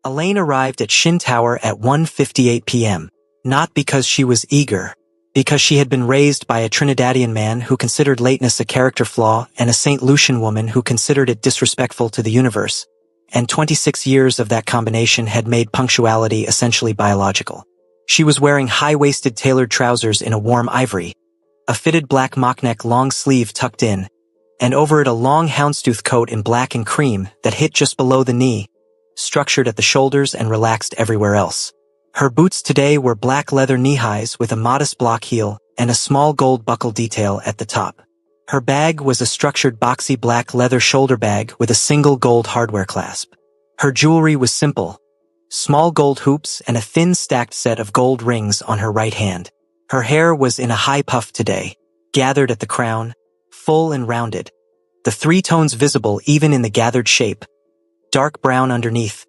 Elaine arrived at Shin Tower at 1:58 p.m., not because she was eager, because she had been raised by a Trinidadian man who considered lateness a character flaw and a St. Lucian woman who considered it disrespectful to the universe, and 26 years of that combination had made punctuality essentially biological. She was wearing high-waisted tailored trousers in a warm ivory, a fitted black mock-neck long sleeve tucked in, and over it a long houndstooth coat in black and cream that hit just below the knee, structured at the shoulders and relaxed everywhere else. Her boots today were black leather knee-highs with a modest block heel and a small gold buckle detail at the top. Her bag was a structured boxy black leather shoulder bag with a single gold hardware clasp. Her jewelry was simple, small gold hoops and a thin stacked set of gold rings on her right hand. Her hair was in a high puff today, gathered at the crown, full and rounded, the three tones visible even in the gathered shape, dark brown underneath,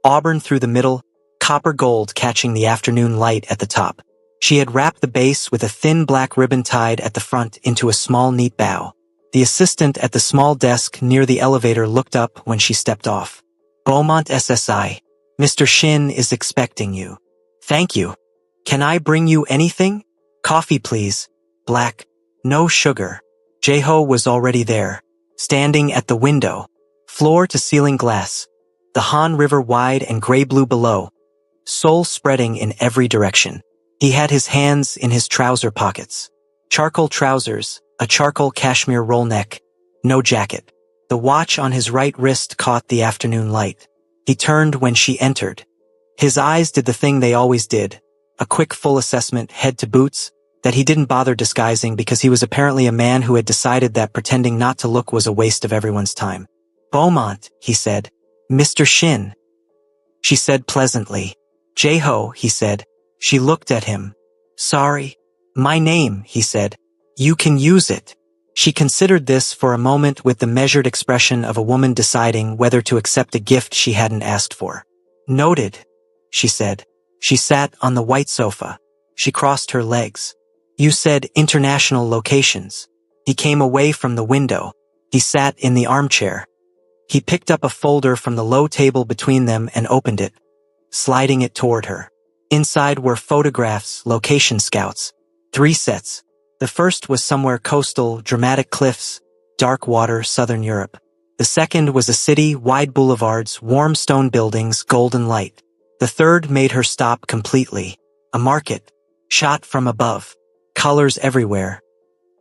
auburn through the middle, copper gold catching the afternoon light at the top. She had wrapped the base with a thin black ribbon tied at the front into a small neat bow. The assistant at the small desk near the elevator looked up when she stepped off. Beaumont SSI, Mr. Shin is expecting you. Thank you. Can I bring you anything? Coffee please. Black. No sugar. Jae-ho was already there, standing at the window, floor-to-ceiling glass, the Han River wide and gray-blue below, soul spreading in every direction. He had his hands in his trouser pockets. Charcoal trousers, a charcoal cashmere roll neck, no jacket. The watch on his right wrist caught the afternoon light. He turned when she entered. His eyes did the thing they always did, a quick full assessment head to boots, that he didn't bother disguising because he was apparently a man who had decided that pretending not to look was a waste of everyone's time. Beaumont, he said. Mr. Shin. She said pleasantly. Jae-ho, he said. She looked at him. Sorry. My name, he said. You can use it. She considered this for a moment with the measured expression of a woman deciding whether to accept a gift she hadn't asked for. Noted, she said. She sat on the white sofa. She crossed her legs. You said international locations. He came away from the window. He sat in the armchair. He picked up a folder from the low table between them and opened it, sliding it toward her. Inside were photographs, location scouts. 3 sets. The first was somewhere coastal, dramatic cliffs, dark water, southern Europe. The second was a city, wide boulevards, warm stone buildings, golden light. The third made her stop completely. A market, shot from above. Colors everywhere.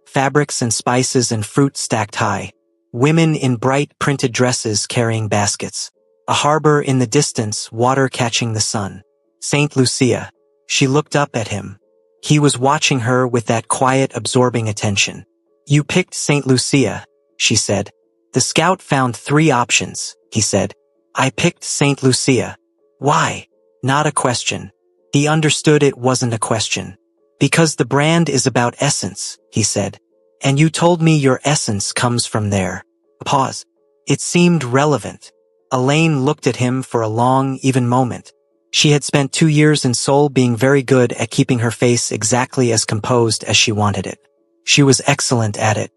Fabrics and spices and fruit stacked high. Women in bright printed dresses carrying baskets. A harbor in the distance, water catching the sun. St. Lucia. She looked up at him. He was watching her with that quiet, absorbing attention. You picked St. Lucia, she said. The scout found 3 options, he said. I picked St. Lucia. Why? Not a question. He understood it wasn't a question. Because the brand is about essence, he said. And you told me your essence comes from there. A pause. It seemed relevant. Elaine looked at him for a long, even moment. She had spent 2 years in Seoul being very good at keeping her face exactly as composed as she wanted it. She was excellent at it.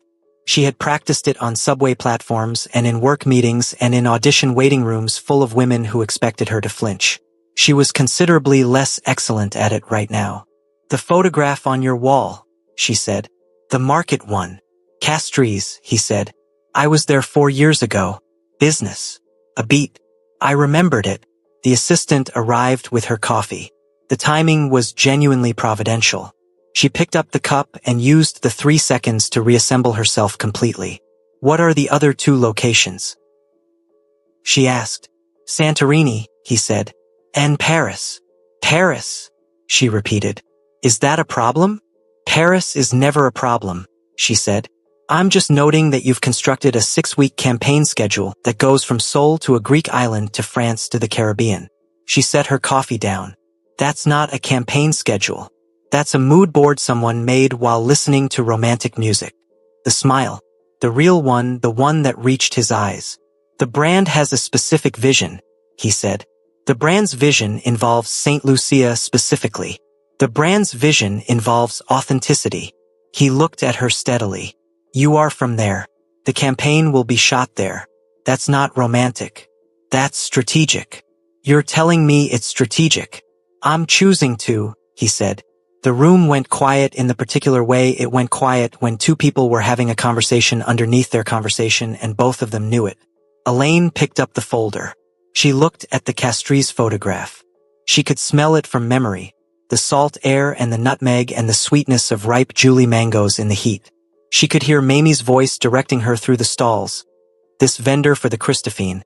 She had practiced it on subway platforms and in work meetings and in audition waiting rooms full of women who expected her to flinch. She was considerably less excellent at it right now. The photograph on your wall, she said. The market one. Castries, he said. I was there 4 years ago. Business. A beat. I remembered it. The assistant arrived with her coffee. The timing was genuinely providential. She picked up the cup and used the 3 seconds to reassemble herself completely. What are the other 2 locations? She asked. Santorini, he said. And Paris. Paris, she repeated. Is that a problem? Paris is never a problem, she said. I'm just noting that you've constructed a 6-week campaign schedule that goes from Seoul to a Greek island to France to the Caribbean. She set her coffee down. That's not a campaign schedule. That's a mood board someone made while listening to romantic music. The smile. The real one, the one that reached his eyes. The brand has a specific vision, he said. The brand's vision involves St. Lucia specifically. The brand's vision involves authenticity. He looked at her steadily. You are from there. The campaign will be shot there. That's not romantic. That's strategic. You're telling me it's strategic. I'm choosing to, he said. The room went quiet in the particular way it went quiet when two people were having a conversation underneath their conversation and both of them knew it. Elaine picked up the folder. She looked at the Castries photograph. She could smell it from memory, the salt air and the nutmeg and the sweetness of ripe Julie mangoes in the heat. She could hear Mamie's voice directing her through the stalls. This vendor for the Christophine.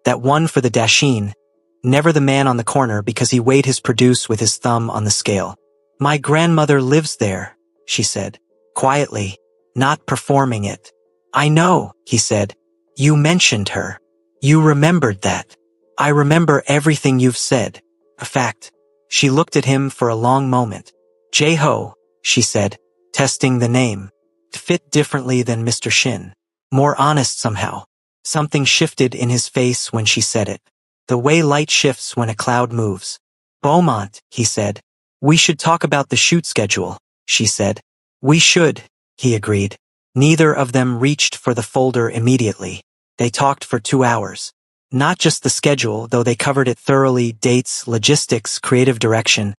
That one for the Dachshund. Never the man on the corner because he weighed his produce with his thumb on the scale. My grandmother lives there, she said, quietly, not performing it. I know, he said. You mentioned her. You remembered that. I remember everything you've said. A fact. She looked at him for a long moment. Jeho, she said, testing the name. Fit differently than Mr. Shin. More honest somehow. Something shifted in his face when she said it. The way light shifts when a cloud moves. Beaumont, he said. We should talk about the shoot schedule, she said. We should, he agreed. Neither of them reached for the folder immediately. They talked for 2 hours. Not just the schedule, though they covered it thoroughly, dates, logistics, creative direction.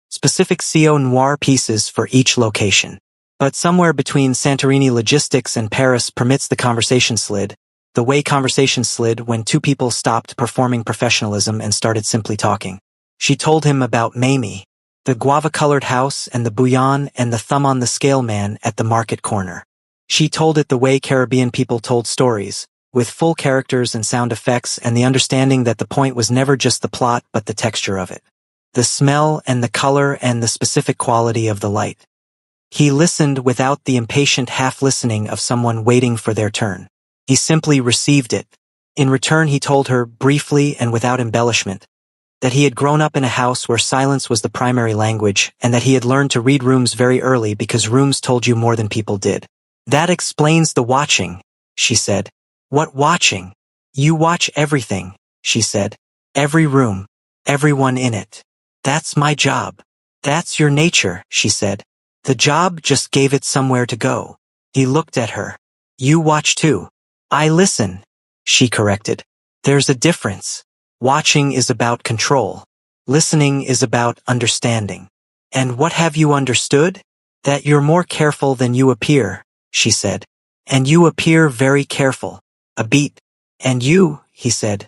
Specific CO noir pieces for each location. But somewhere between Santorini logistics and Paris permits the conversation slid. The way conversation slid when two people stopped performing professionalism and started simply talking. She told him about Mamie, the guava-colored house and the bouillon and the thumb-on-the-scale man at the market corner. She told it the way Caribbean people told stories, with full characters and sound effects and the understanding that the point was never just the plot but the texture of it. The smell and the color and the specific quality of the light. He listened without the impatient half-listening of someone waiting for their turn. He simply received it. In return he told her, briefly and without embellishment, that he had grown up in a house where silence was the primary language and that he had learned to read rooms very early because rooms told you more than people did. That explains the watching, she said. What watching? You watch everything, she said. Every room, everyone in it. That's my job. That's your nature, she said. The job just gave it somewhere to go. He looked at her. You watch too. I listen, she corrected. There's a difference. Watching is about control. Listening is about understanding. And what have you understood? That you're more careful than you appear, she said. And you appear very careful. A beat. And you, he said,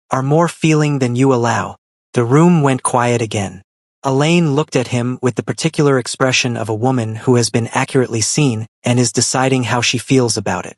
are more feeling than you allow. The room went quiet again. Elaine looked at him with the particular expression of a woman who has been accurately seen and is deciding how she feels about it.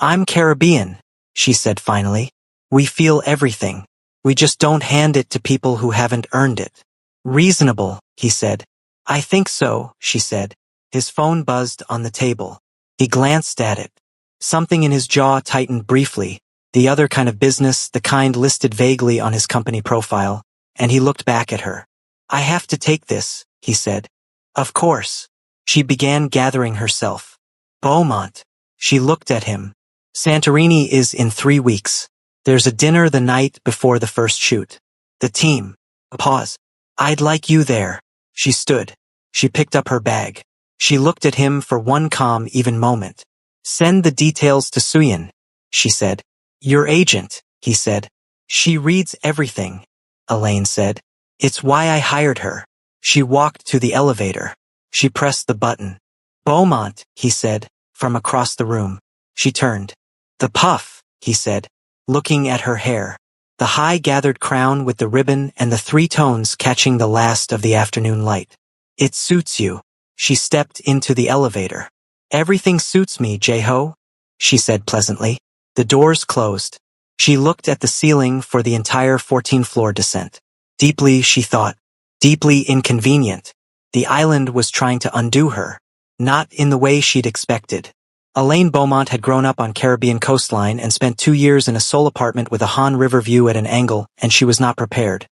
I'm Caribbean, she said finally. We feel everything. We just don't hand it to people who haven't earned it. Reasonable, he said. I think so, she said. His phone buzzed on the table. He glanced at it. Something in his jaw tightened briefly, the other kind of business, the kind listed vaguely on his company profile, and he looked back at her. I have to take this, he said. Of course. She began gathering herself. Beaumont. She looked at him. Santorini is in 3 weeks. There's a dinner the night before the first shoot. The team. A pause. I'd like you there. She stood. She picked up her bag. She looked at him for one calm, even moment. Send the details to Suyin, she said. Your agent, he said. She reads everything, Elaine said. It's why I hired her. She walked to the elevator. She pressed the button. Beaumont, he said, from across the room. She turned. The puff, he said, looking at her hair. The high gathered crown with the ribbon and the 3 tones catching the last of the afternoon light. It suits you. She stepped into the elevator. Everything suits me, Jeho, she said pleasantly. The doors closed. She looked at the ceiling for the entire 14th-floor descent. Deeply, she thought. Deeply inconvenient. The island was trying to undo her. Not in the way she'd expected. Elaine Beaumont had grown up on Caribbean coastline and spent 2 years in a sole apartment with a Han River view at an angle, and she was not prepared.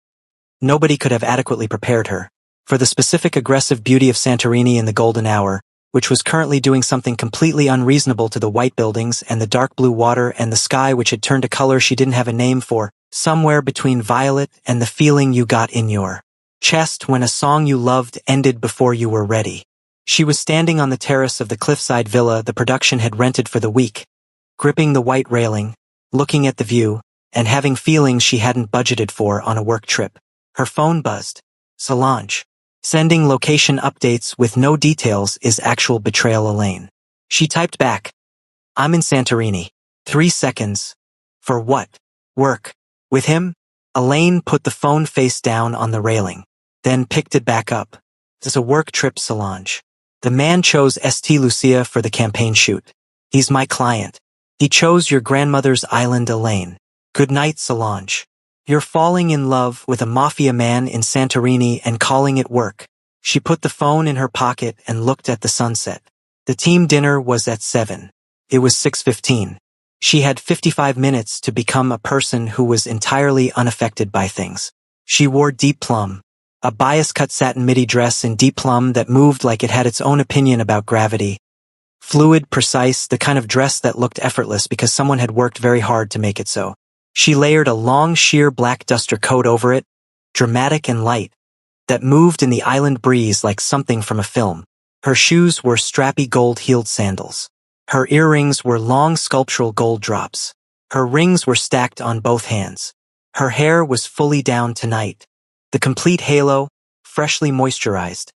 Nobody could have adequately prepared her for the specific aggressive beauty of Santorini in the golden hour, which was currently doing something completely unreasonable to the white buildings and the dark blue water and the sky which had turned a color she didn't have a name for, somewhere between violet and the feeling you got in your chest when a song you loved ended before you were ready. She was standing on the terrace of the cliffside villa the production had rented for the week, gripping the white railing, looking at the view, and having feelings she hadn't budgeted for on a work trip. Her phone buzzed. Solange. Sending location updates with no details is actual betrayal, Elaine. She typed back. I'm in Santorini. 3 seconds. For what? Work. With him? Elaine put the phone face down on the railing, then picked it back up. It's a work trip, Solange. The man chose St. Lucia for the campaign shoot. He's my client. He chose your grandmother's island, Elaine. Good night, Solange. You're falling in love with a mafia man in Santorini and calling it work. She put the phone in her pocket and looked at the sunset. The team dinner was at 7. It was 6:15. She had 55 minutes to become a person who was entirely unaffected by things. She wore deep plum, a bias-cut satin midi dress in deep plum that moved like it had its own opinion about gravity. Fluid, precise, the kind of dress that looked effortless because someone had worked very hard to make it so. She layered a long, sheer black duster coat over it, dramatic and light, that moved in the island breeze like something from a film. Her shoes were strappy gold-heeled sandals. Her earrings were long sculptural gold drops. Her rings were stacked on both hands. Her hair was fully down tonight. The complete halo, freshly moisturized.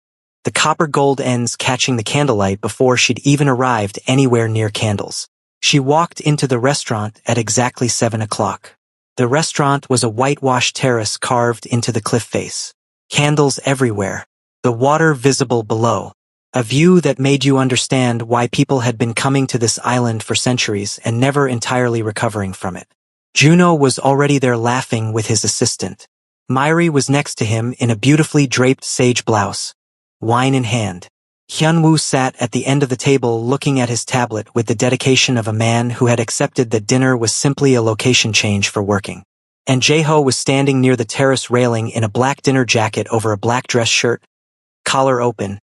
The copper gold ends catching the candlelight before she'd even arrived anywhere near candles. She walked into the restaurant at exactly 7 o'clock. The restaurant was a whitewashed terrace carved into the cliff face. Candles everywhere. The water visible below. A view that made you understand why people had been coming to this island for centuries and never entirely recovering from it. Juno was already there laughing with his assistant. Myri was next to him in a beautifully draped sage blouse, wine in hand. Hyunwoo sat at the end of the table looking at his tablet with the dedication of a man who had accepted that dinner was simply a location change for working. And Jae-ho was standing near the terrace railing in a black dinner jacket over a black dress shirt, collar open,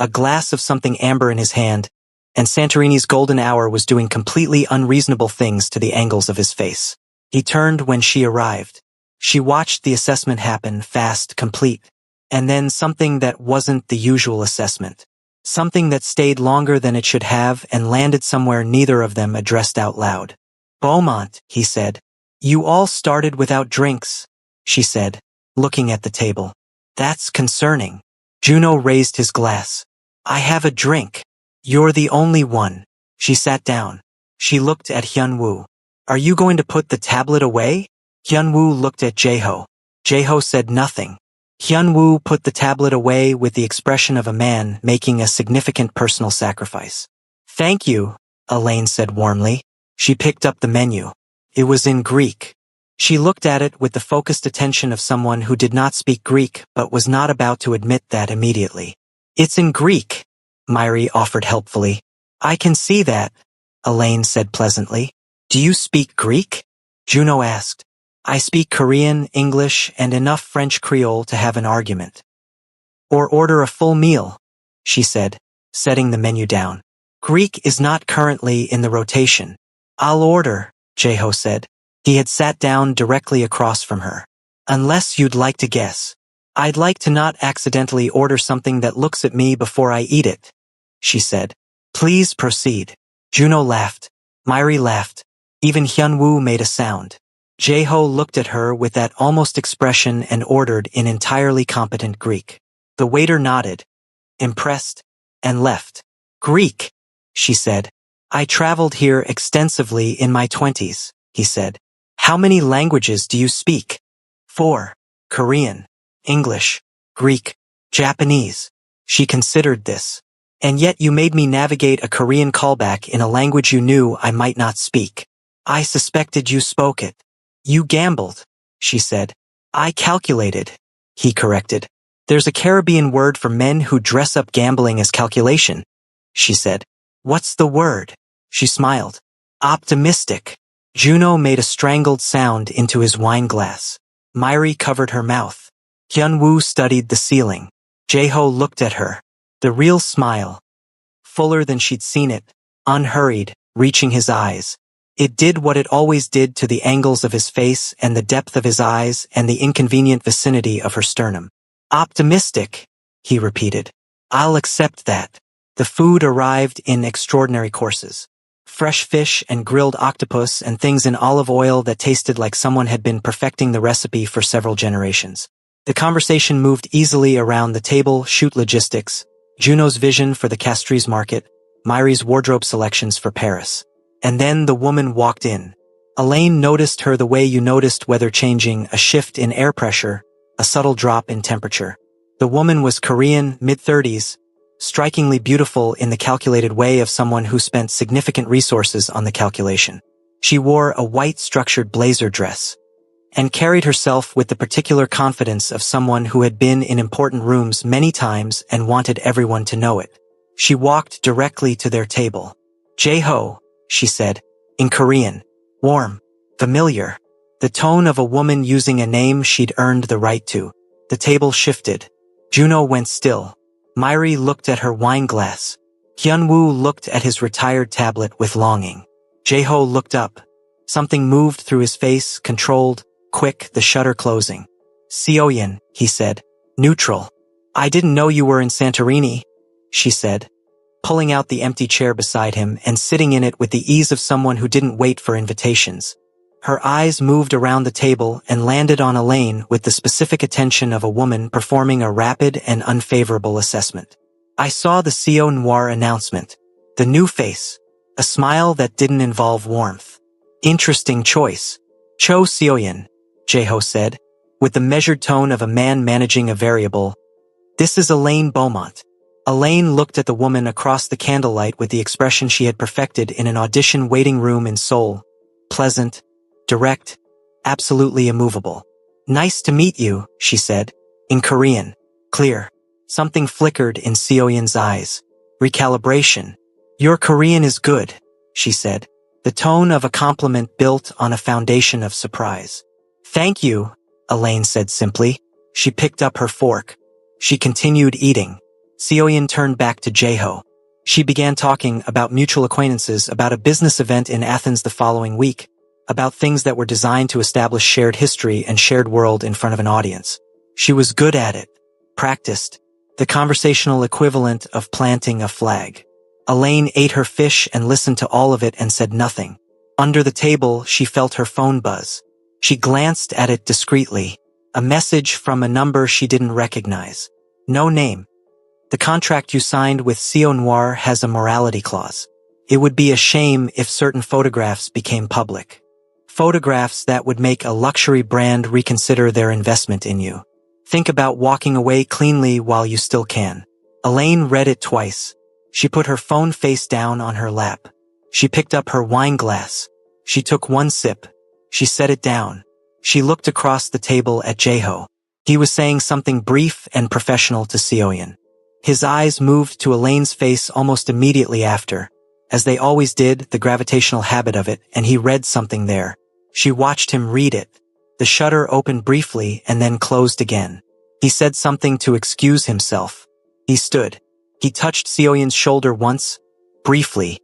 a glass of something amber in his hand, and Santorini's golden hour was doing completely unreasonable things to the angles of his face. He turned when she arrived. She watched the assessment happen, fast, complete, and then something that wasn't the usual assessment. Something that stayed longer than it should have and landed somewhere neither of them addressed out loud. Beaumont, he said. You all started without drinks, she said, looking at the table. That's concerning. Juno raised his glass. I have a drink. You're the only one. She sat down. She looked at Hyunwoo. Are you going to put the tablet away? Hyunwoo looked at Jae-ho. Jae-ho said nothing. Hyunwoo put the tablet away with the expression of a man making a significant personal sacrifice. Thank you, Elaine said warmly. She picked up the menu. It was in Greek. She looked at it with the focused attention of someone who did not speak Greek but was not about to admit that immediately. It's in Greek, Myri offered helpfully. I can see that, Elaine said pleasantly. Do you speak Greek? Juno asked. I speak Korean, English, and enough French Creole to have an argument. Or order a full meal, she said, setting the menu down. Greek is not currently in the rotation. I'll order, Jae-ho said. He had sat down directly across from her. Unless you'd like to guess. I'd like to not accidentally order something that looks at me before I eat it, she said. Please proceed. Juno laughed. Myri laughed. Even Hyunwoo made a sound. Jae-ho looked at her with that almost expression and ordered in entirely competent Greek. The waiter nodded, impressed, and left. Greek, she said. I traveled here extensively in my 20s, he said. How many languages do you speak? 4. Korean, English, Greek, Japanese. She considered this. And yet you made me navigate a Korean callback in a language you knew I might not speak. I suspected you spoke it. You gambled, she said. I calculated, he corrected. There's a Caribbean word for men who dress up gambling as calculation, she said. What's the word? She smiled. Optimistic. Juno made a strangled sound into his wine glass. Myri covered her mouth. Hyunwoo studied the ceiling. Jae-ho looked at her. The real smile. Fuller than she'd seen it, unhurried, reaching his eyes. It did what it always did to the angles of his face and the depth of his eyes and the inconvenient vicinity of her sternum. Optimistic, he repeated. I'll accept that. The food arrived in extraordinary courses. fresh fish and grilled octopus and things in olive oil that tasted like someone had been perfecting the recipe for several generations. The conversation moved easily around the table, shoot logistics, Juno's vision for the Castries market, Myri's wardrobe selections for Paris. And then the woman walked in. Elaine noticed her the way you noticed weather changing, a shift in air pressure, a subtle drop in temperature. The woman was Korean, mid-30s, strikingly beautiful in the calculated way of someone who spent significant resources on the calculation. She wore a white structured blazer dress and carried herself with the particular confidence of someone who had been in important rooms many times and wanted everyone to know it. She walked directly to their table. "Jae-ho," she said, in Korean, warm, familiar, the tone of a woman using a name she'd earned the right to. The table shifted. Juno went still. Myri looked at her wine glass. Hyunwoo looked at his retired tablet with longing. Jae-ho looked up. Something moved through his face, controlled, quick, the shutter closing. "Seoyin," he said, neutral. "I didn't know you were in Santorini," she said, pulling out the empty chair beside him and sitting in it with the ease of someone who didn't wait for invitations. Her eyes moved around the table and landed on Elaine with the specific attention of a woman performing a rapid and unfavorable assessment. "I saw the CO Noir announcement. The new face. A smile that didn't involve warmth. Interesting choice." "Cho Seoyin," Jae-ho said, with the measured tone of a man managing a variable. "This is Elaine Beaumont." Elaine looked at the woman across the candlelight with the expression she had perfected in an audition waiting room in Seoul. Pleasant, direct, absolutely immovable. "Nice to meet you," she said, in Korean. Clear. Something flickered in Seoyin's eyes. Recalibration. "Your Korean is good," she said, the tone of a compliment built on a foundation of surprise. "Thank you," Elaine said simply. She picked up her fork. She continued eating. Seoyin turned back to Jae-ho. She began talking about mutual acquaintances, about a business event in Athens the following week, about things that were designed to establish shared history and shared world in front of an audience. She was good at it. Practiced. The conversational equivalent of planting a flag. Elaine ate her fish and listened to all of it and said nothing. Under the table, she felt her phone buzz. She glanced at it discreetly. A message from a number she didn't recognize. No name. "The contract you signed with CO Noir has a morality clause. It would be a shame if certain photographs became public. Photographs that would make a luxury brand reconsider their investment in you. Think about walking away cleanly while you still can." Elaine read it twice. She put her phone face down on her lap. She picked up her wine glass. She took one sip. She set it down. She looked across the table at Jae-ho. He was saying something brief and professional to Seoyin. His eyes moved to Elaine's face almost immediately after, as they always did, the gravitational habit of it, and he read something there. She watched him read it. The shutter opened briefly and then closed again. He said something to excuse himself. He stood. He touched Seoyin's shoulder once, briefly.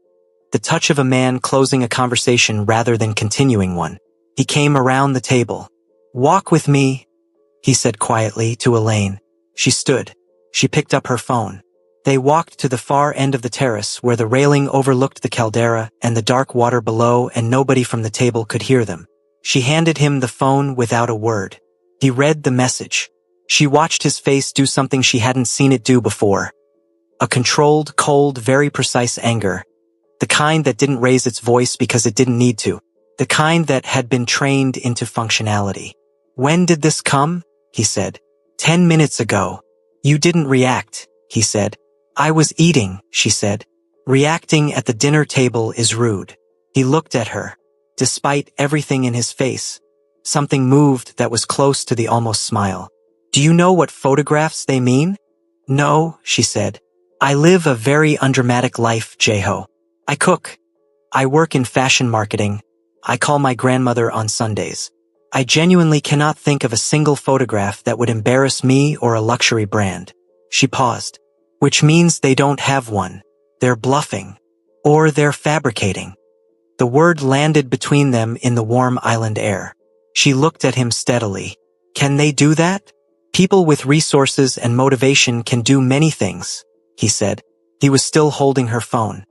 The touch of a man closing a conversation rather than continuing one. He came around the table. "Walk with me," he said quietly to Elaine. She stood. She picked up her phone. They walked to the far end of the terrace where the railing overlooked the caldera and the dark water below, and nobody from the table could hear them. She handed him the phone without a word. He read the message. She watched his face do something she hadn't seen it do before. A controlled, cold, very precise anger. The kind that didn't raise its voice because it didn't need to. The kind that had been trained into functionality. "When did this come?" he said. 10 minutes ago. "You didn't react," he said. "I was eating," she said. "Reacting at the dinner table is rude." He looked at her. Despite everything in his face, something moved that was close to the almost smile. "Do you know what photographs they mean?" "No," she said. "I live a very undramatic life, Jae-ho. I cook. I work in fashion marketing. I call my grandmother on Sundays. I genuinely cannot think of a single photograph that would embarrass me or a luxury brand." She paused. "Which means they don't have one. They're bluffing. Or they're fabricating." The word landed between them in the warm island air. She looked at him steadily. "Can they do that?" "People with resources and motivation can do many things," he said. He was still holding her phone.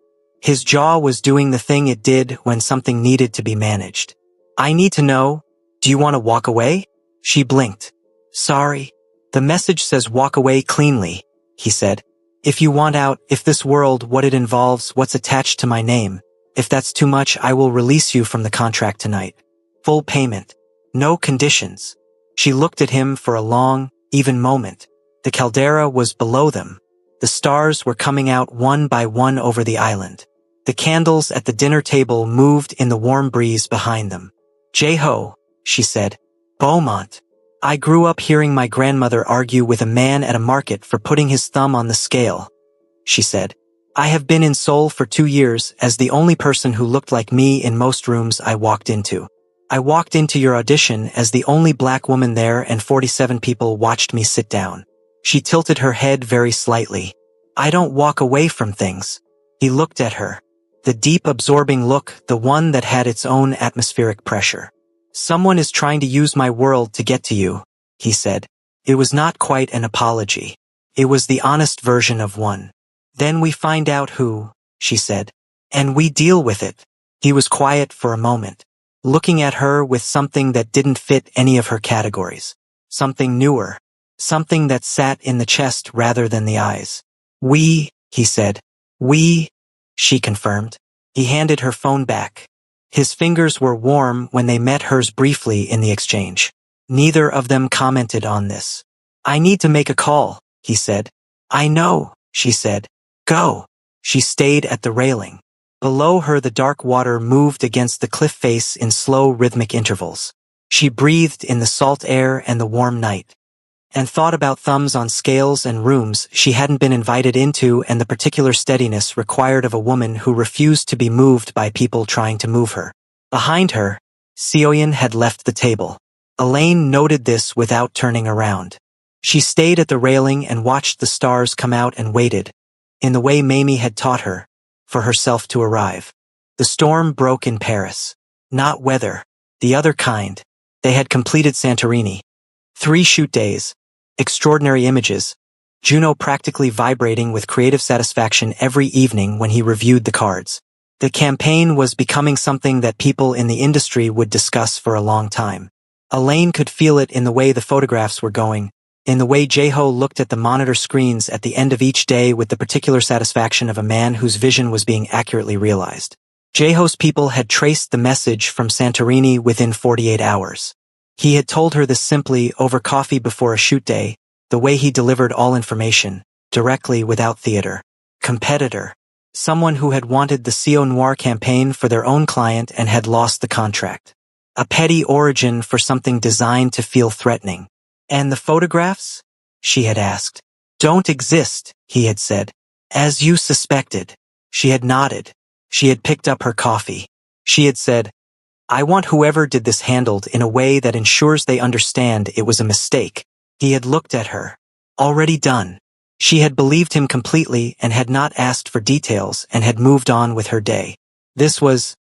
His jaw was doing the thing it did when something needed to be managed. I need to know, do you want to walk away? She blinked. Sorry. The message says walk away cleanly, he said. If you want out, if this world, what it involves, what's attached to my name, if that's too much, I will release you from the contract tonight. Full payment. No conditions. She looked at him for a long, even moment. The caldera was below them. The stars were coming out one by one over the island. The candles at the dinner table moved in the warm breeze behind them. Jeho, she said. Beaumont. I grew up hearing my grandmother argue with a man at a market for putting his thumb on the scale, she said. I have been in Seoul for 2 years as the only person who looked like me in most rooms I walked into. I walked into your audition as the only black woman there and 47 people watched me sit down. She tilted her head very slightly. I don't walk away from things. He looked at her. The deep absorbing look, the one that had its own atmospheric pressure. Someone is trying to use my world to get to you, he said. It was not quite an apology. It was the honest version of one. Then we find out who, she said. And we deal with it. He was quiet for a moment, looking at her with something that didn't fit any of her categories. Something newer. Something that sat in the chest rather than the eyes. We, he said. We, she confirmed. He handed her phone back. His fingers were warm when they met hers briefly in the exchange. Neither of them commented on this. I need to make a call, he said. I know, she said. Go. She stayed at the railing. Below her the dark water moved against the cliff face in slow rhythmic intervals. She breathed in the salt air and the warm night. And thought about thumbs on scales and rooms she hadn't been invited into and the particular steadiness required of a woman who refused to be moved by people trying to move her. Behind her, Seoyeon had left the table. Elaine noted this without turning around. She stayed at the railing and watched the stars come out and waited, in the way Mamie had taught her, for herself to arrive. The storm broke in Paris. Not weather, the other kind. They had completed Santorini. 3 shoot days. Extraordinary images, Juno practically vibrating with creative satisfaction every evening when he reviewed the cards. The campaign was becoming something that people in the industry would discuss for a long time. Elaine could feel it in the way the photographs were going, in the way Jeho looked at the monitor screens at the end of each day with the particular satisfaction of a man whose vision was being accurately realized. Jeho's people had traced the message from Santorini within 48 hours. He had told her this simply over coffee before a shoot day, the way he delivered all information, directly without theater. Competitor. Someone who had wanted the CO Noir campaign for their own client and had lost the contract. A petty origin for something designed to feel threatening. And the photographs? She had asked. Don't exist, he had said. As you suspected. She had nodded. She had picked up her coffee. She had said, I want whoever did this handled in a way that ensures they understand it was a mistake. He had looked at her. Already done. She had believed him completely and had not asked for details and had moved on with her day.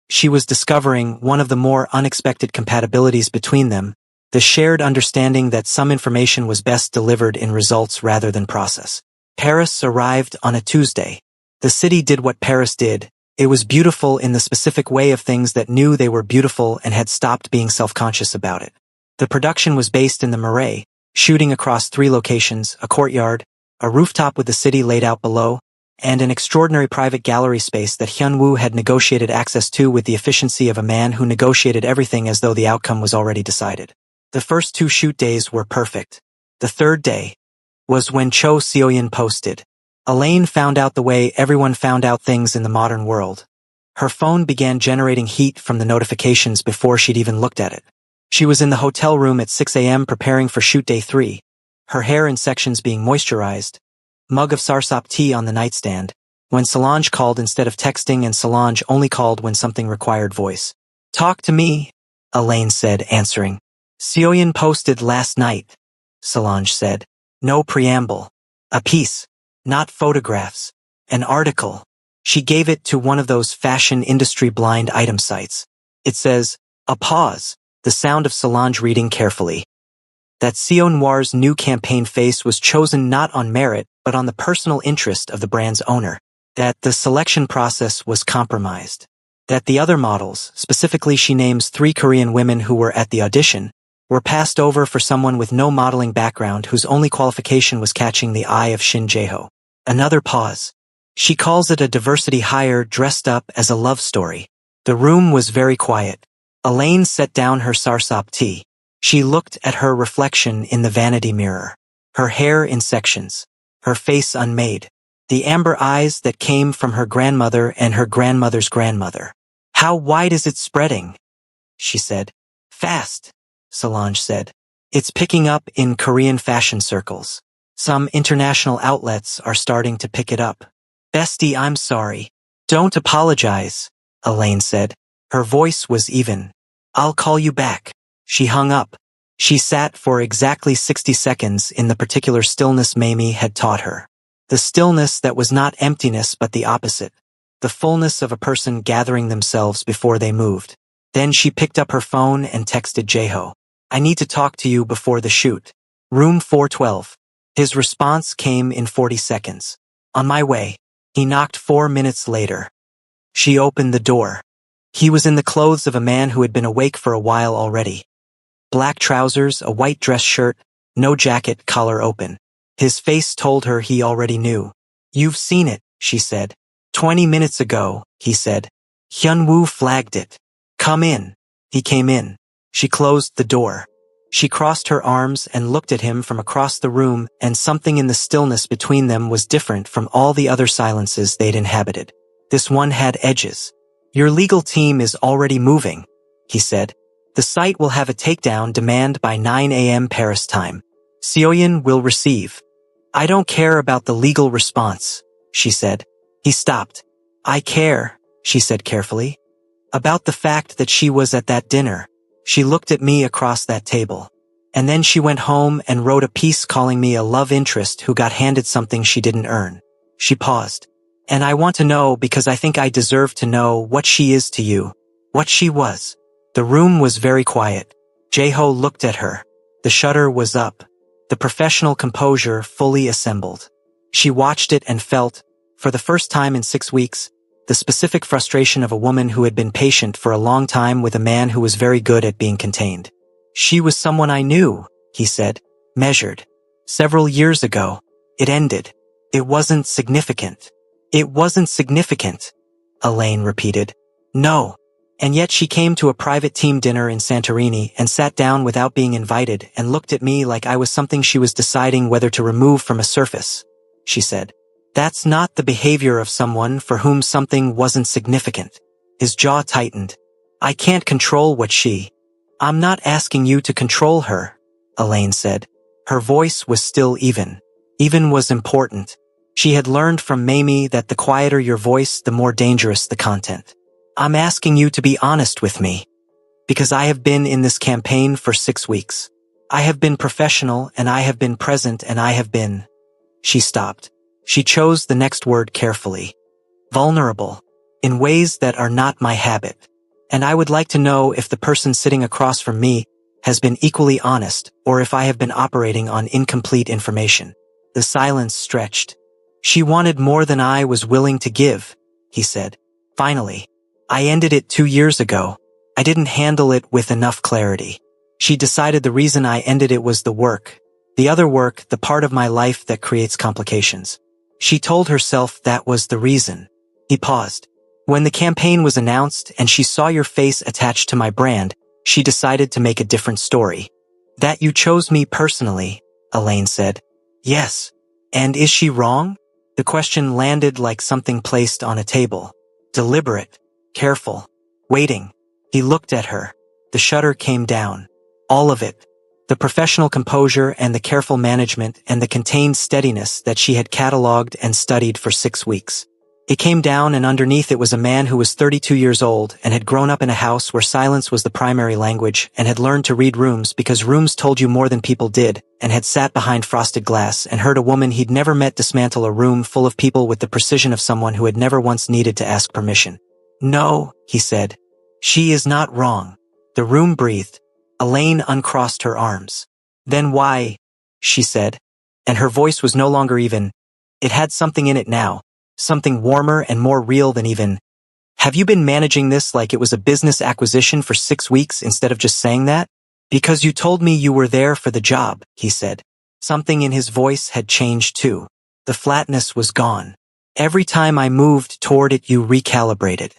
She was discovering one of the more unexpected compatibilities between them, the shared understanding that some information was best delivered in results rather than process. Paris arrived on a Tuesday. The city did what Paris did. It was beautiful in the specific way of things that knew they were beautiful and had stopped being self-conscious about it. The production was based in the Marais, shooting across 3 locations, a courtyard, a rooftop with the city laid out below, and an extraordinary private gallery space that Hyun-woo had negotiated access to with the efficiency of a man who negotiated everything as though the outcome was already decided. The first 2 shoot days were perfect. The third day was when Cho Seoyeon posted. Elaine found out the way everyone found out things in the modern world. Her phone began generating heat from the notifications before she'd even looked at it. She was in the hotel room at 6 a.m. preparing for shoot day 3, her hair in sections being moisturized, mug of sarsop tea on the nightstand, when Solange called instead of texting and Solange only called when something required voice. Talk to me, Elaine said, answering. Seoyeon posted last night, Solange said. No preamble. A piece. Not photographs. An article. She gave it to one of those fashion industry blind item sites. It says, a pause, the sound of Solange reading carefully. That CO Noir's new campaign face was chosen not on merit, but on the personal interest of the brand's owner. That the selection process was compromised. That the other models, specifically she names 3 Korean women who were at the audition, were passed over for someone with no modeling background whose only qualification was catching the eye of Shin Jae-ho. Another pause. She calls it a diversity hire dressed up as a love story. The room was very quiet. Elaine set down her sarsop tea. She looked at her reflection in the vanity mirror. Her hair in sections. Her face unmade. The amber eyes that came from her grandmother and her grandmother's grandmother. How wide is it spreading? She said. Fast, Solange said. It's picking up in Korean fashion circles. Some international outlets are starting to pick it up. Bestie, I'm sorry. Don't apologize, Elaine said. Her voice was even. I'll call you back. She hung up. She sat for exactly 60 seconds in the particular stillness Mamie had taught her. The stillness that was not emptiness but the opposite. The fullness of a person gathering themselves before they moved. Then she picked up her phone and texted Jae-ho. I need to talk to you before the shoot. Room 412. His response came in 40 seconds. On my way. He knocked 4 minutes later. She opened the door. He was in the clothes of a man who had been awake for a while already. Black trousers, a white dress shirt, no jacket, collar open. His face told her he already knew. You've seen it, she said. 20 minutes ago, he said. Hyunwoo flagged it. Come in. He came in. She closed the door. She crossed her arms and looked at him from across the room, and something in the stillness between them was different from all the other silences they'd inhabited. This one had edges. Your legal team is already moving, he said. The site will have a takedown demand by 9 a.m. Paris time. Seoyin will receive. I don't care about the legal response, she said. He stopped. I care, she said carefully. About the fact that she was at that dinner. She looked at me across that table. And then she went home and wrote a piece calling me a love interest who got handed something she didn't earn. She paused. And I want to know because I think I deserve to know what she is to you. What she was. The room was very quiet. Jae-ho looked at her. The shutter was up. The professional composure fully assembled. She watched it and felt, for the first time in 6 weeks, the specific frustration of a woman who had been patient for a long time with a man who was very good at being contained. She was someone I knew, he said, measured. Several years ago. It ended. It wasn't significant. It wasn't significant, Elaine repeated. No. And yet she came to a private team dinner in Santorini and sat down without being invited and looked at me like I was something she was deciding whether to remove from a surface, she said. That's not the behavior of someone for whom something wasn't significant. His jaw tightened. I can't control what she... I'm not asking you to control her, Elaine said. Her voice was still even. Even was important. She had learned from Mamie that the quieter your voice, the more dangerous the content. I'm asking you to be honest with me. Because I have been in this campaign for 6 weeks. I have been professional and I have been present and I have been... She stopped. She chose the next word carefully. Vulnerable. In ways that are not my habit. And I would like to know if the person sitting across from me has been equally honest or if I have been operating on incomplete information. The silence stretched. She wanted more than I was willing to give, he said. Finally. I ended it 2 years ago. I didn't handle it with enough clarity. She decided the reason I ended it was the work. The other work, the part of my life that creates complications. She told herself that was the reason. He paused. When the campaign was announced and she saw your face attached to my brand, she decided to make a different story. That you chose me personally, Elaine said. Yes. And is she wrong? The question landed like something placed on a table. Deliberate. Careful. Waiting. He looked at her. The shutter came down. All of it. The professional composure and the careful management and the contained steadiness that she had catalogued and studied for 6 weeks. It came down and underneath it was a man who was 32 years old and had grown up in a house where silence was the primary language and had learned to read rooms because rooms told you more than people did and had sat behind frosted glass and heard a woman he'd never met dismantle a room full of people with the precision of someone who had never once needed to ask permission. No, he said. She is not wrong. The room breathed. Elaine uncrossed her arms. Then why? She said. And her voice was no longer even. It had something in it now. Something warmer and more real than even, "Have you been managing this like it was a business acquisition for 6 weeks instead of just saying that?" "Because you told me you were there for the job," he said. Something in his voice had changed too. The flatness was gone. "Every time I moved toward it, you recalibrated.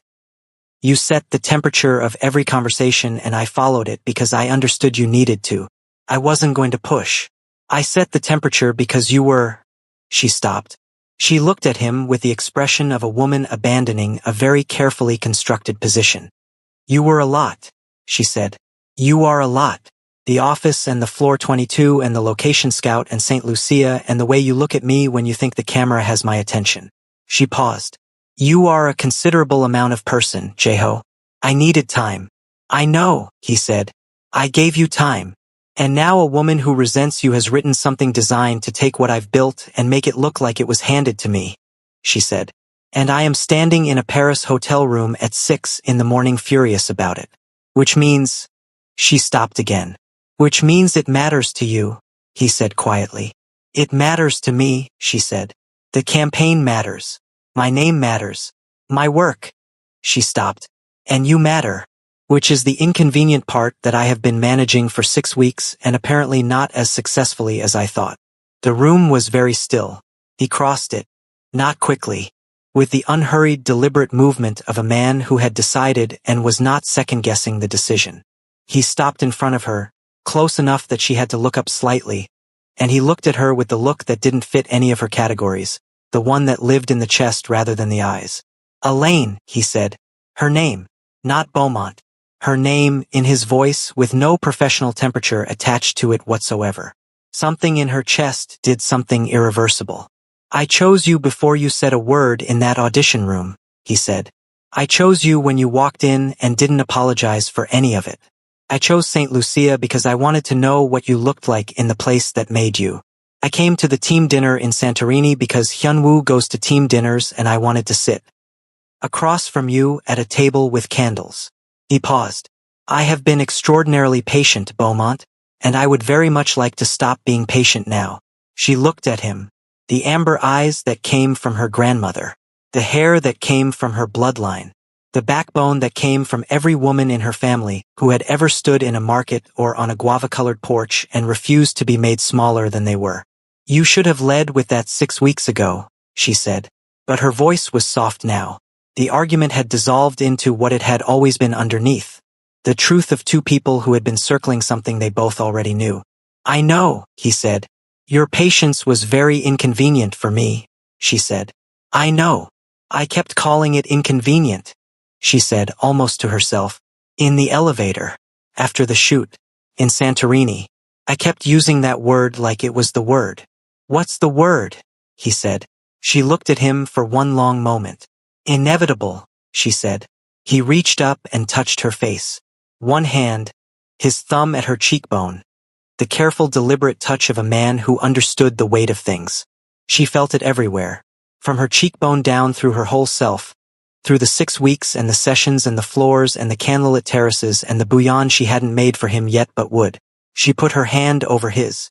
You set the temperature of every conversation and I followed it because I understood you needed to. I wasn't going to push. I set the temperature because you were—" She stopped. She looked at him with the expression of a woman abandoning a very carefully constructed position. "You were a lot," she said. "You are a lot. The office and the floor 22 and the location scout and St. Lucia and the way you look at me when you think the camera has my attention." She paused. "You are a considerable amount of person, Jeho. I needed time." "I know," he said. "I gave you time. And now a woman who resents you has written something designed to take what I've built and make it look like it was handed to me," she said. "And I am standing in a Paris hotel room at 6 in the morning furious about it. Which means—" She stopped again. "Which means it matters to you," he said quietly. "It matters to me," she said. "The campaign matters. My name matters. My work." She stopped. "And you matter. Which is the inconvenient part that I have been managing for 6 weeks and apparently not as successfully as I thought." The room was very still. He crossed it. Not quickly. With the unhurried, deliberate movement of a man who had decided and was not second-guessing the decision. He stopped in front of her, close enough that she had to look up slightly, and he looked at her with the look that didn't fit any of her categories, the one that lived in the chest rather than the eyes. "Elaine," he said. "Her name. Not Beaumont. Her name," in his voice with no professional temperature attached to it whatsoever. Something in her chest did something irreversible. "I chose you before you said a word in that audition room," he said. "I chose you when you walked in and didn't apologize for any of it. I chose St. Lucia because I wanted to know what you looked like in the place that made you. I came to the team dinner in Santorini because Hyunwoo goes to team dinners and I wanted to sit across from you at a table with candles." He paused. "I have been extraordinarily patient, Beaumont, and I would very much like to stop being patient now." She looked at him. The amber eyes that came from her grandmother. The hair that came from her bloodline. The backbone that came from every woman in her family who had ever stood in a market or on a guava-colored porch and refused to be made smaller than they were. "You should have led with that 6 weeks ago," she said. But her voice was soft now. The argument had dissolved into what it had always been underneath. The truth of two people who had been circling something they both already knew. "I know," he said. "Your patience was very inconvenient for me," she said. "I know. I kept calling it inconvenient," she said almost to herself. "In the elevator. After the shoot. In Santorini. I kept using that word like it was the word." "What's the word?" he said. She looked at him for one long moment. "Inevitable," she said. He reached up and touched her face. One hand, his thumb at her cheekbone. The careful, deliberate touch of a man who understood the weight of things. She felt it everywhere. From her cheekbone down through her whole self. Through the 6 weeks and the sessions and the floors and the candlelit terraces and the bouillon she hadn't made for him yet but would. She put her hand over his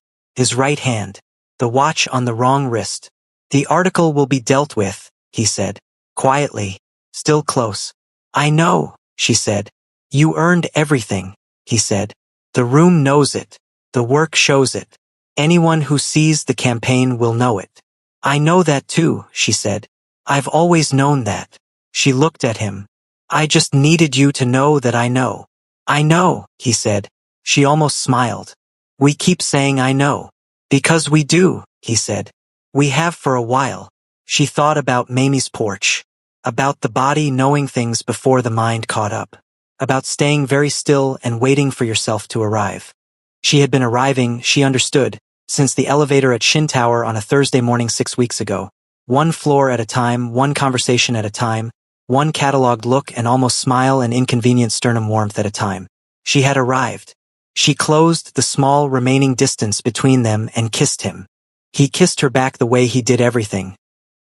right hand. The watch on the wrong wrist. "The article will be dealt with," he said. Quietly. Still close. "I know," she said. "You earned everything," he said. "The room knows it. The work shows it. Anyone who sees the campaign will know it." "I know that too," she said. "I've always known that." She looked at him. "I just needed you to know that I know." "I know," he said. She almost smiled. "We keep saying I know." "Because we do," he said. "We have for a while." She thought about Mamie's porch. About the body knowing things before the mind caught up. About staying very still and waiting for yourself to arrive. She had been arriving, she understood, since the elevator at Shin Tower on a Thursday morning 6 weeks ago. One floor at a time, one conversation at a time, one catalogued look and almost smile and inconvenient sternum warmth at a time. She had arrived. She closed the small remaining distance between them and kissed him. He kissed her back the way he did everything.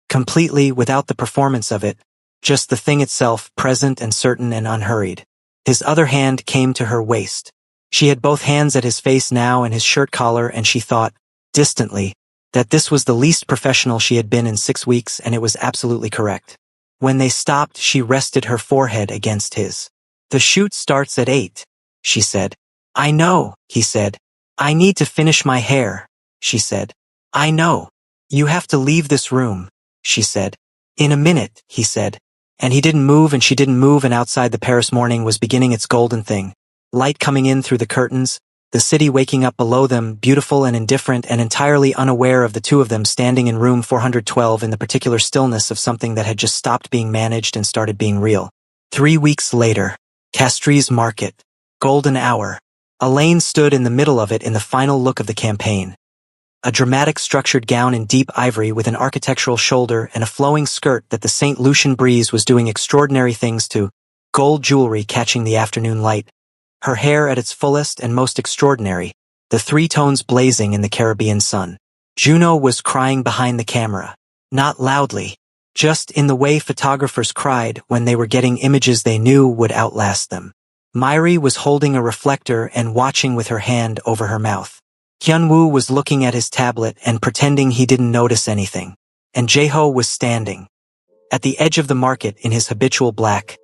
Completely, without the performance of it, just the thing itself, present and certain and unhurried. His other hand came to her waist. She had both hands at his face now and his shirt collar, and she thought, distantly, that this was the least professional she had been in 6 weeks, and it was absolutely correct. When they stopped, she rested her forehead against his. "The shoot starts at 8, she said. "I know," he said. "I need to finish my hair," she said. "I know. You have to leave this room," she said. "In a minute," he said. And he didn't move and she didn't move, and outside the Paris morning was beginning its golden thing. Light coming in through the curtains, the city waking up below them, beautiful and indifferent and entirely unaware of the two of them standing in room 412 in the particular stillness of something that had just stopped being managed and started being real. 3 weeks later, Castries Market, golden hour. Elaine stood in the middle of it in the final look of the campaign. A dramatic structured gown in deep ivory with an architectural shoulder and a flowing skirt that the St. Lucian breeze was doing extraordinary things to, gold jewelry catching the afternoon light, her hair at its fullest and most extraordinary, the 3 tones blazing in the Caribbean sun. Juno was crying behind the camera. Not loudly, just in the way photographers cried when they were getting images they knew would outlast them. Myri was holding a reflector and watching with her hand over her mouth. Hyunwoo was looking at his tablet and pretending he didn't notice anything. And Jaeho was standing at the edge of the market in his habitual black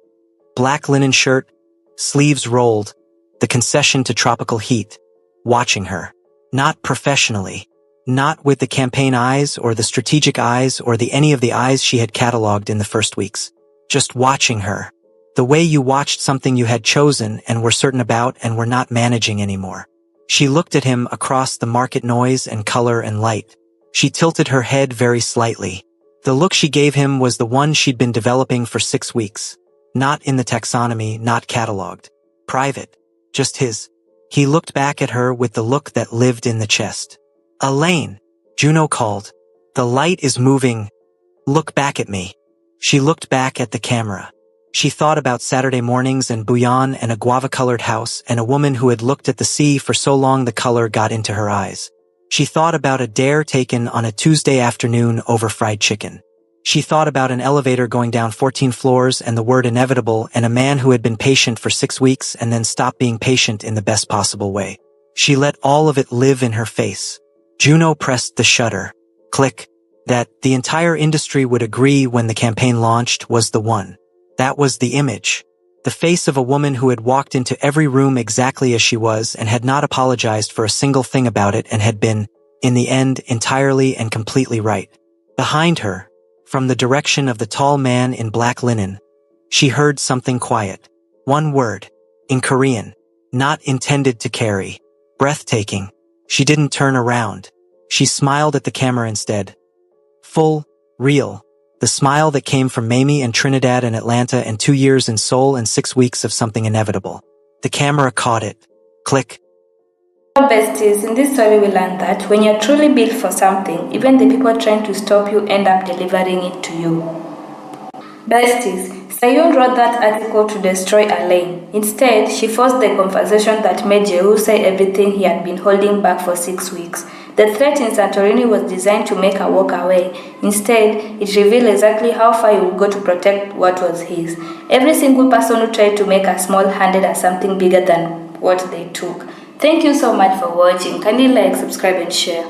linen shirt, sleeves rolled, the concession to tropical heat, watching her. Not professionally. Not with the campaign eyes or the strategic eyes or any of the eyes she had catalogued in the first weeks. Just watching her. The way you watched something you had chosen and were certain about and were not managing anymore. She looked at him across the market noise and color and light. She tilted her head very slightly. The look she gave him was the one she'd been developing for 6 weeks. Not in the taxonomy, not catalogued. Private. Just his. He looked back at her with the look that lived in the chest. "Elaine," Juno called. "The light is moving. Look back at me." She looked back at the camera. She thought about Saturday mornings and bouillon and a guava-colored house and a woman who had looked at the sea for so long the color got into her eyes. She thought about a dare taken on a Tuesday afternoon over fried chicken. She thought about an elevator going down 14 floors and the word inevitable and a man who had been patient for 6 weeks and then stopped being patient in the best possible way. She let all of it live in her face. Juno pressed the shutter. Click. That the entire industry would agree when the campaign launched was the one. That was the image. The face of a woman who had walked into every room exactly as she was and had not apologized for a single thing about it and had been, in the end, entirely and completely right. Behind her, from the direction of the tall man in black linen, she heard something quiet. One word. In Korean. Not intended to carry. Breathtaking. She didn't turn around. She smiled at the camera instead. Full, real. The smile that came from Mamie and Trinidad and Atlanta and 2 years in Seoul and 6 weeks of something inevitable. The camera caught it. Click. Well, besties, in this story we learned that when you're truly built for something, even the people trying to stop you end up delivering it to you. Besties, Sayun wrote that article to destroy Elaine. Instead, she forced the conversation that made Jehu say everything he had been holding back for 6 weeks. The threat in Santorini was designed to make her walk away. Instead, it revealed exactly how far he would go to protect what was his. Every single person who tried to make her small-handed as something bigger than what they took. Thank you so much for watching. Kindly like, subscribe and share.